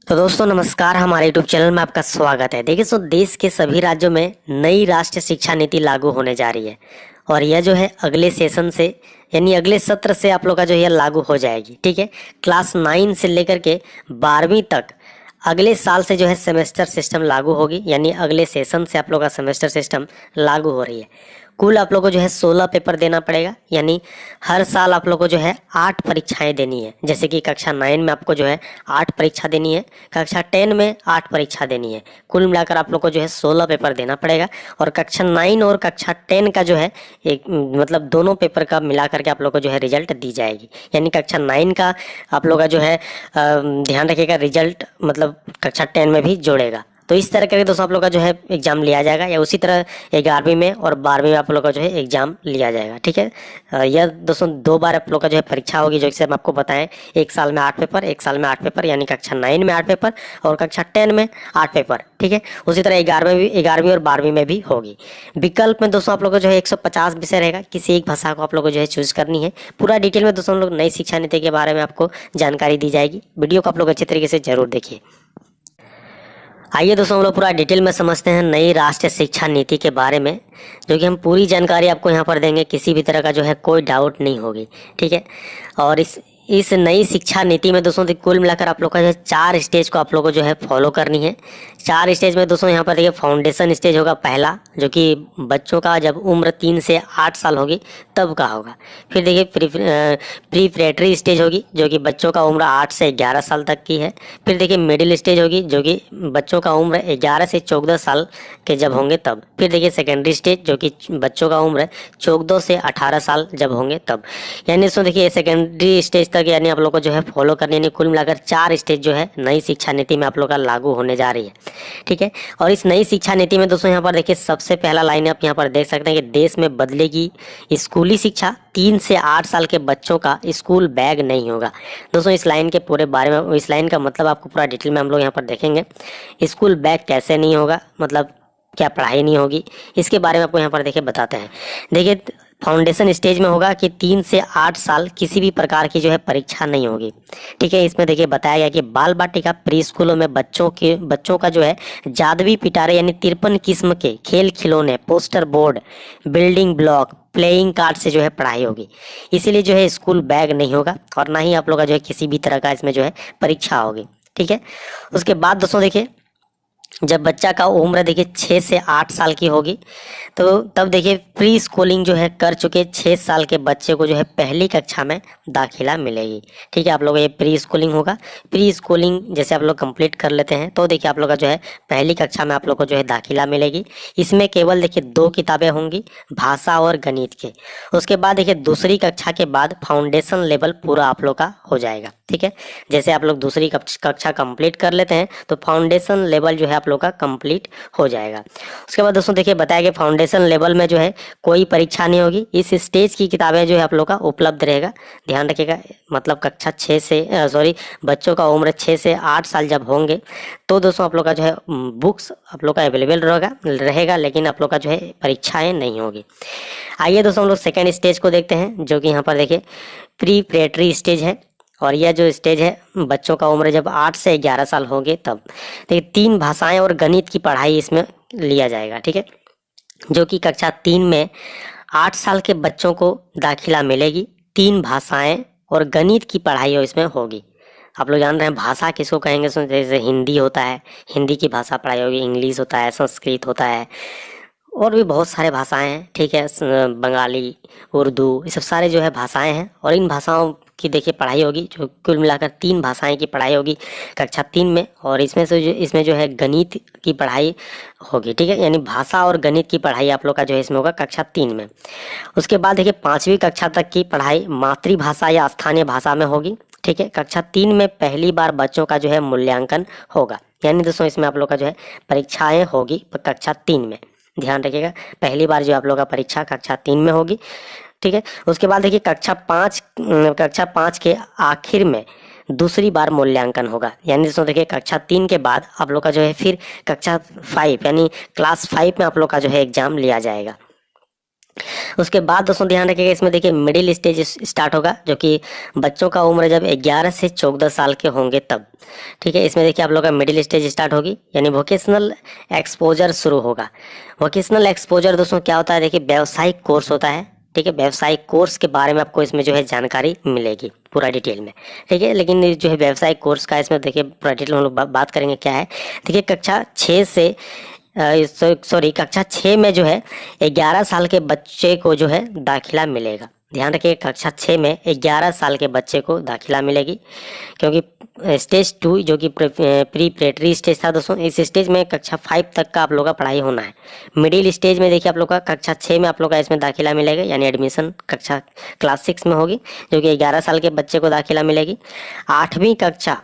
तो दोस्तों नमस्कार, हमारे यूट्यूब चैनल में आपका स्वागत है। देखिए देश के सभी राज्यों में नई राष्ट्रीय शिक्षा नीति लागू होने जा रही है और यह जो है अगले सेशन से यानी अगले सत्र से आप लोग का जो है लागू हो जाएगी। ठीक है, क्लास 9 से लेकर के 12वीं तक अगले साल से जो है सेमेस्टर सिस्टम लागू होगी, यानी अगले सेशन से आप लोग का सेमेस्टर सिस्टम लागू हो रही है। कुल आप लोग को जो है 16 पेपर देना पड़ेगा, यानी हर साल आप लोग को जो है 8 परीक्षाएं देनी है। जैसे कि कक्षा 9 में आपको जो है 8 परीक्षा देनी है, कक्षा 10 में 8 परीक्षा देनी है। कुल मिलाकर आप लोग को जो है 16 पेपर देना पड़ेगा और कक्षा 9 और कक्षा 10 का जो है एक मतलब दोनों पेपर का मिला करके आप लोग को जो है रिजल्ट दी जाएगी। यानी कक्षा 9 का आप लोग का जो है ध्यान रखिएगा, रिजल्ट मतलब कक्षा 10 में भी जोड़ेगा। तो इस तरह करके दोस्तों आप लोग का जो है एग्जाम लिया जाएगा, या उसी तरह 11वीं में और 12वीं में आप लोग का जो है एग्जाम लिया जाएगा। ठीक है, यह दोस्तों 2 बार आप लोग का जो है परीक्षा होगी, जो कि हम आपको बताएं। एक साल में 8 पेपर, एक साल में 8 पेपर, यानी कक्षा 9 में 8 पेपर और कक्षा 10 में 8 पेपर। ठीक है, उसी तरह 11वीं और 12वीं में भी होगी। विकल्प में दोस्तों आप लोग को जो है 150 विषय रहेगा, किसी एक भाषा को आप लोग को जो है चूज करनी है। पूरा डिटेल में दोस्तों हम लोग नई शिक्षा नीति के बारे में आपको जानकारी दी जाएगी। वीडियो को आप लोग अच्छे तरीके से जरूर देखिए। आइए दोस्तों हम लोग पूरा डिटेल में समझते हैं नई राष्ट्रीय शिक्षा नीति के बारे में, जो कि हम पूरी जानकारी आपको यहाँ पर देंगे। किसी भी तरह का जो है कोई डाउट नहीं होगी। ठीक है, और इस नई शिक्षा नीति में दोस्तों कुल मिलाकर आप लोग का जो है 4 स्टेज को आप लोग को जो है फॉलो करनी है। 4 स्टेज में दोस्तों यहाँ पर देखिए, फाउंडेशन स्टेज होगा पहला, जो कि बच्चों का जब उम्र 3 से 8 साल होगी तब का होगा। फिर देखिए प्रीपरेटरी स्टेज होगी, जो कि बच्चों का उम्र 8 से 11 साल तक की है। फिर देखिए मिडिल स्टेज होगी, जो कि बच्चों का उम्र 11 से 14 साल के जब होंगे तब। फिर देखिए सेकेंडरी स्टेज, जो कि बच्चों का उम्र 14 से 18 साल जब होंगे तब। यानी इसमें देखिए सेकेंडरी स्टेज तक यानी आप लोग को जो है फॉलो करनी है। कुल मिलाकर 4 स्टेज जो है नई शिक्षा नीति में आप लोग का लागू होने जा रही है। ठीक है, और इस नई शिक्षा नीति में दोस्तों यहाँ पर देखिए सबसे पहला लाइन आप यहाँ पर देख सकते हैं कि देश में बदलेगी स्कूली शिक्षा, 3 से 8 साल के बच्चों का स्कूल बैग नहीं होगा। दोस्तों इस लाइन के पूरे बारे में, इस लाइन का मतलब आपको पूरा डिटेल में हम लोग यहाँ पर देखेंगे। स्कूल बैग कैसे नहीं होगा, मतलब क्या पढ़ाई नहीं होगी, इसके बारे में आपको यहाँ पर देखिए बताते हैं। देखिए फाउंडेशन स्टेज में होगा कि 3 से 8 साल किसी भी प्रकार की जो है परीक्षा नहीं होगी। ठीक है, इसमें देखिए बताया गया कि बाल बाटिका प्री स्कूलों में बच्चों का जो है जादुई पिटारे यानी 53 किस्म के खेल खिलौने, poster board, building block, playing card से जो है पढ़ाई होगी। इसीलिए जो है स्कूल बैग नहीं होगा और ना ही आप लोग का जो है किसी भी तरह का इसमें जो है परीक्षा होगी। ठीक है, उसके बाद दोस्तों देखिए जब बच्चा का उम्र देखिए 6 से 8 साल की होगी तो तब देखिए प्री स्कूलिंग जो है कर चुके 6 साल के बच्चे को जो है पहली कक्षा में दाखिला मिलेगी। ठीक है, आप लोग ये प्री स्कूलिंग होगा। प्री स्कूलिंग जैसे आप लोग कंप्लीट कर लेते हैं तो देखिए आप लोग का जो है पहली कक्षा में आप लोग को जो है दाखिला मिलेगी। इसमें केवल देखिए 2 किताबें होंगी, भाषा और गणित के। उसके बाद देखिए दूसरी कक्षा के बाद फाउंडेशन लेवल पूरा आप लोग का हो जाएगा। ठीक है, जैसे आप लोग दूसरी कक्षा कंप्लीट कर लेते हैं तो फाउंडेशन लेवल जो है आप लोग का कंप्लीट हो जाएगा। उसके बाद दोस्तों देखिए बताया गया फाउंडेशन लेवल में जो है कोई परीक्षा नहीं होगी। इस स्टेज की किताबें जो है आप लोग का उपलब्ध रहेगा। ध्यान रखिएगा, मतलब कक्षा 6 से बच्चों का उम्र 6 से 8 साल जब होंगे तो दोस्तों आप लोग का जो है बुक्स आप लोग का अवेलेबल रहेगा, लेकिन आप लोग का जो है परीक्षाएं नहीं होगी। आइए दोस्तों हम लोग सेकेंड स्टेज को देखते हैं, जो कि यहाँ पर देखिए प्रीपरेटरी स्टेज है। और यह जो स्टेज है बच्चों का उम्र जब 8 से 11 साल होंगे तब। देखिए 3 भाषाएं और गणित की पढ़ाई इसमें लिया जाएगा। ठीक है, जो कि कक्षा 3 में 8 साल के बच्चों को दाखिला मिलेगी। 3 भाषाएं और गणित की पढ़ाई इसमें होगी। आप लोग जान रहे हैं भाषा किसको कहेंगे, जैसे हिंदी होता है, हिंदी की भाषा पढ़ाई होगी, इंग्लिश होता है, संस्कृत होता है, और भी बहुत सारे भाषाएं हैं। ठीक है, बंगाली, उर्दू, ये सब सारे जो है भाषाएं हैं और इन भाषाओं की देखिए पढ़ाई होगी। जो कुल मिलाकर 3 भाषाएं की पढ़ाई होगी कक्षा 3 में, और इसमें जो है गणित की पढ़ाई होगी। ठीक है, यानी भाषा और गणित की पढ़ाई आप लोग का जो है इसमें होगा कक्षा 3 में। उसके बाद देखिए 5वीं कक्षा तक की पढ़ाई मातृभाषा या स्थानीय भाषा में होगी। ठीक है, कक्षा 3 में पहली बार बच्चों का जो है मूल्यांकन होगा। यानी दोस्तों इसमें आप लोग का जो है परीक्षाएं होगी कक्षा 3 में। ध्यान रखिएगा, पहली बार जो आप लोग का परीक्षा कक्षा 3 में होगी। ठीक है, उसके बाद देखिए कक्षा 5 के आखिर में दूसरी बार मूल्यांकन होगा। यानी दोस्तों देखिए कक्षा 3 के बाद आप लोग का जो है फिर कक्षा 5 यानी क्लास 5 में आप लोग का जो है एग्जाम लिया जाएगा। उसके बाद दोस्तों ध्यान रखिएगा, इसमें देखिए मिडिल स्टेज स्टार्ट होगा, जो कि बच्चों का उम्र जब 11 से 14 साल के होंगे तब। ठीक है, इसमें देखिए आप लोग का मिडिल स्टेज स्टार्ट होगी, यानी वोकेशनल एक्सपोजर शुरू होगा। वोकेशनल एक्सपोजर दोस्तों क्या होता है, देखिए व्यावसायिक कोर्स होता है। ठीक है, व्यवसायिक कोर्स के बारे में आपको इसमें जो है जानकारी मिलेगी पूरा डिटेल में। ठीक है, लेकिन ये जो है व्यवसायिक कोर्स का इसमें देखिए पूरा डिटेल हम लोग बात करेंगे क्या है। देखिए कक्षा 6 से कक्षा 6 में जो है 11 साल के बच्चे को जो है दाखिला मिलेगा। ध्यान रखिए, कक्षा 6 में 11 साल के बच्चे को दाखिला मिलेगी, क्योंकि स्टेज 2 जो कि प्रीपरेटरी स्टेज था दोस्तों, इस स्टेज में कक्षा 5 तक का आप लोग का पढ़ाई होना है। मिडिल स्टेज में देखिए आप लोग का कक्षा 6 में आप लोग का इसमें दाखिला मिलेगा, यानी एडमिशन कक्षा क्लास 6 में होगी, जो कि 11 साल के बच्चे को दाखिला मिलेगी। 8वीं कक्षा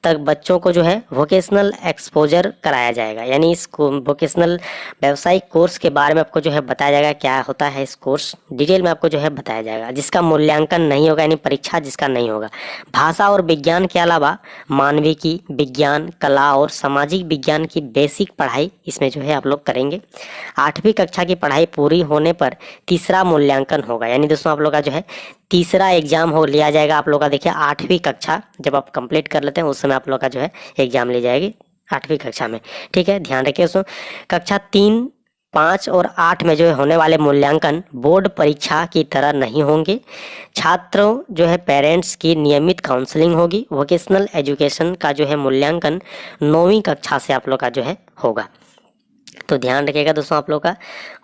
तक बच्चों को जो है वोकेशनल एक्सपोजर कराया जाएगा, यानी इस वोकेशनल व्यावसायिक कोर्स के बारे में आपको जो है बताया जाएगा क्या होता है इस कोर्स, डिटेल में आपको जो है बताया जाएगा, जिसका मूल्यांकन नहीं होगा, यानी परीक्षा जिसका नहीं होगा। भाषा और विज्ञान के अलावा मानविकी, विज्ञान, कला और सामाजिक विज्ञान की बेसिक पढ़ाई इसमें जो है आप लोग करेंगे। 8वीं कक्षा की पढ़ाई पूरी होने पर तीसरा मूल्यांकन होगा, यानी दोस्तों आप लोग का जो है तीसरा एग्जाम हो लिया जाएगा आप लोग का। देखिए 8वीं कक्षा जब आप कंप्लीट कर लेते हैं उस समय आप लोग का जो है एग्जाम ली जाएगी 8वीं कक्षा में। ठीक है, ध्यान रखिए दोस्तों, कक्षा 3, 5 और 8 में जो है होने वाले मूल्यांकन बोर्ड परीक्षा की तरह नहीं होंगे। छात्रों जो है पेरेंट्स की नियमित काउंसलिंग होगी। वोकेशनल एजुकेशन का जो है मूल्यांकन 9वीं कक्षा से आप लोग का जो है होगा। तो ध्यान रखिएगा दोस्तों आप लोग का,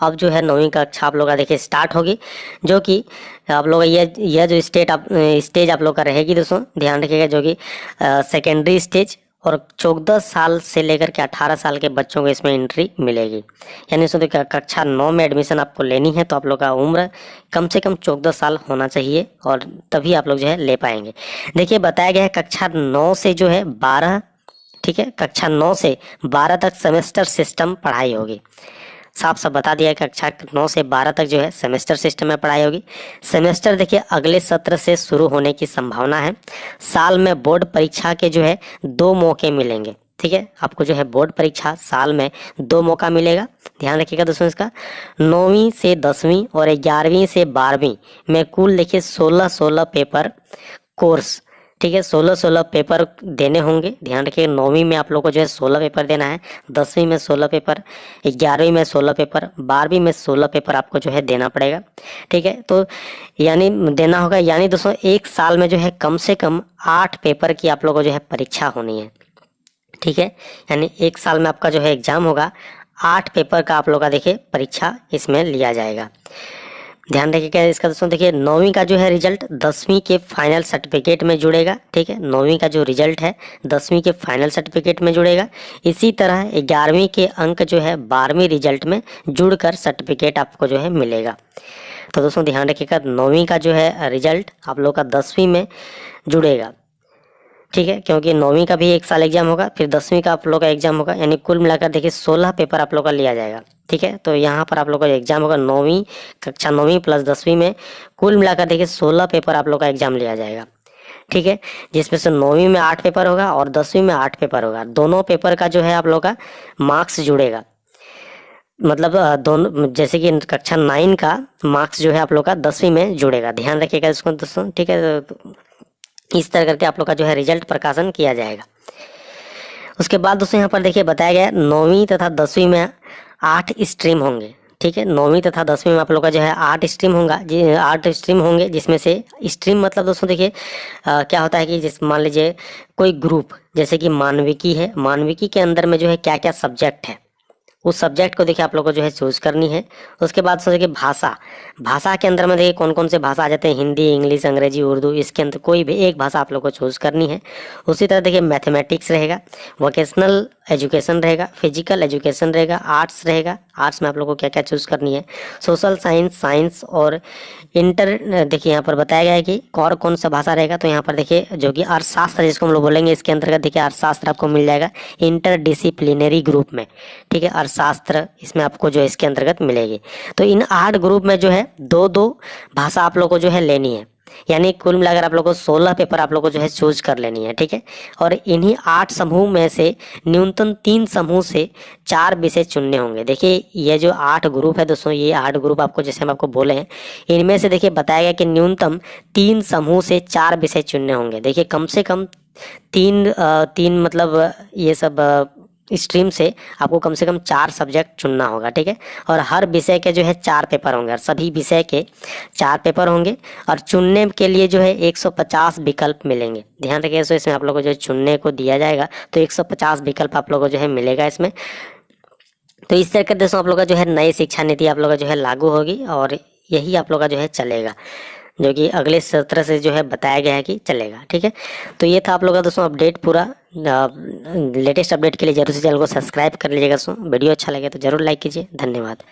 अब जो है 9वीं कक्षा आप लोग का देखिए स्टार्ट होगी, जो कि आप लोग यह जो स्टेज आप लोग का रहेगी दोस्तों, ध्यान रखिएगा, जो कि सेकेंडरी स्टेज और 14 साल से लेकर के 18 साल के बच्चों को इसमें एंट्री मिलेगी। यानी दोस्तों कक्षा 9 में एडमिशन आपको लेनी है तो आप लोग का उम्र कम से कम 14 साल होना चाहिए, और तभी आप लोग जो है ले पाएंगे। देखिए बताया गया है कक्षा 9 से जो है 12, ठीक है, कक्षा 9 से 12 तक सेमेस्टर सिस्टम पढ़ाई होगी। साफ साफ बता दिया है, कक्षा 9 से 12 तक जो है सेमेस्टर सिस्टम में पढ़ाई होगी। सेमेस्टर देखिए अगले सत्र से शुरू होने की संभावना है। साल में बोर्ड परीक्षा के जो है 2 मौके मिलेंगे। ठीक है, आपको जो है बोर्ड परीक्षा साल में 2 मौका मिलेगा। ध्यान रखिएगा दोस्तों इसका, 9वीं से 10वीं और 11वीं से 12वीं में कुल देखिए 16 पेपर कोर्स, ठीक है, 16 पेपर देने होंगे। ध्यान रखिए 9वीं में आप लोग को जो है 16 पेपर देना है, 10वीं में 16 पेपर, 11वीं में 16 पेपर, 12वीं में 16 पेपर आपको जो है देना पड़ेगा। ठीक है, तो यानी देना होगा, यानी दोस्तों एक साल में जो है कम से कम 8 पेपर की आप लोग को जो है परीक्षा होनी है। ठीक है, यानी एक साल में आपका जो है एग्जाम होगा, 8 पेपर का आप लोग का देखिए परीक्षा इसमें लिया जाएगा। ध्यान रखिएगा इसका दोस्तों, देखिए 9वीं का जो है रिजल्ट 10वीं के फाइनल सर्टिफिकेट में जुड़ेगा। ठीक है, 9वीं का जो रिजल्ट है 10वीं के फाइनल सर्टिफिकेट में जुड़ेगा। इसी तरह 11वीं के अंक जो है 12वीं रिजल्ट में जुड़कर सर्टिफिकेट आपको जो है मिलेगा। तो दोस्तों ध्यान रखिएगा 9वीं का जो है रिजल्ट आप लोग का 10वीं में जुड़ेगा। ठीक है, क्योंकि 9वीं का भी एक साल एग्जाम होगा, फिर 10वीं का आप लोग का एग्जाम होगा, यानी कुल मिलाकर देखिए 16 पेपर आप लोग का लिया जाएगा। ठीक है, तो यहाँ पर आप लोग का एग्जाम होगा 9वीं कक्षा 9वीं प्लस 10वीं में कुल मिलाकर देखिए 16 पेपर आप लोग का एग्जाम लिया जाएगा। ठीक है, जिसमें से 9वीं में 8 पेपर होगा और 10वीं में 8 पेपर होगा। दोनों पेपर का जो है आप लोग का मार्क्स जुड़ेगा, मतलब दोनों, जैसे कि कक्षा 9 का मार्क्स जो है आप लोग का 10वीं में जुड़ेगा। ध्यान रखिएगा इसको दोस्तों। ठीक है, इस तरह करके आप लोग का जो है रिजल्ट प्रकाशन किया जाएगा। उसके बाद दोस्तों यहाँ पर देखिए बताया गया 9वीं तथा 10वीं में 8 स्ट्रीम होंगे। ठीक है, 9वीं तथा 10वीं में आप लोग का जो है 8 स्ट्रीम होगा, 8 स्ट्रीम होंगे, जिसमें से स्ट्रीम मतलब दोस्तों देखिए क्या होता है कि जिस मान लीजिए कोई ग्रुप, जैसे कि मानविकी है, मानविकी के अंदर में जो है क्या क्या सब्जेक्ट है, उस सब्जेक्ट को देखिए आप लोग को जो है चूज करनी है। उसके बाद देखिए भाषा, भाषा के अंदर में देखिए कौन कौन से भाषा आ जाते हैं, हिंदी, इंग्लिश, अंग्रेजी, उर्दू, इसके अंदर कोई भी एक भाषा आप लोग को चूज करनी है। उसी तरह देखिए मैथमेटिक्स रहेगा, वोकेशनल एजुकेशन रहेगा, फिजिकल एजुकेशन रहेगा, आर्ट्स रहेगा, आर्ट्स में आप लोग को क्या क्या चूज करनी है, सोशल साइंस, साइंस और इंटर, देखिए यहाँ पर बताया गया है कि और कौन सा भाषा रहेगा। तो यहाँ पर देखिए जो कि अर्थशास्त्र जिसको हम लोग बोलेंगे, इसके अंतर्गत देखिए अर्थशास्त्र आपको मिल जाएगा इंटरडिसिप्लिनरी ग्रुप में। ठीक है, अर्थशास्त्र इसमें आपको जो है इसके अंतर्गत मिलेगी। तो इन 8 ग्रुप में जो है 2-2 भाषा आप लोग को जो है लेनी है। यानी कुल मिलाकर आप लोग को 16 पेपर आप लोग को जो है चूज कर लेनी है, ठीक है। और इन्हीं 8 समूह में से न्यूनतम 3 समूह से 4 विषय चुनने होंगे। देखिए ये जो 8 ग्रुप है दोस्तों, ये 8 ग्रुप आपको जैसे हम आपको बोले हैं, इनमें से देखिए बताया गया कि न्यूनतम 3 समूह से 4 विषय चुनने होंगे। देखिए कम से कम तीन मतलब ये सब स्ट्रीम से आपको कम से कम 4 सब्जेक्ट चुनना होगा, ठीक है। और हर विषय के जो है 4 पेपर होंगे, और सभी विषय के 4 पेपर होंगे। और चुनने के लिए जो है 150 विकल्प मिलेंगे। ध्यान रखिए, सो इसमें आप लोगों को जो चुनने को दिया जाएगा तो 150 विकल्प आप लोगों को जो है मिलेगा इसमें। तो इस तरह के दोस्तों आप लोग का जो है नई शिक्षा नीति आप लोग का जो है लागू होगी, और यही आप लोग का जो है चलेगा, जो कि अगले सत्र से जो है बताया गया है कि चलेगा, ठीक है। तो ये था आप लोग का दोस्तों अपडेट पूरा। लेटेस्ट अपडेट के लिए जरूर से चैनल को सब्सक्राइब कर लीजिएगा दोस्तों। वीडियो अच्छा लगे तो जरूर लाइक कीजिए। धन्यवाद।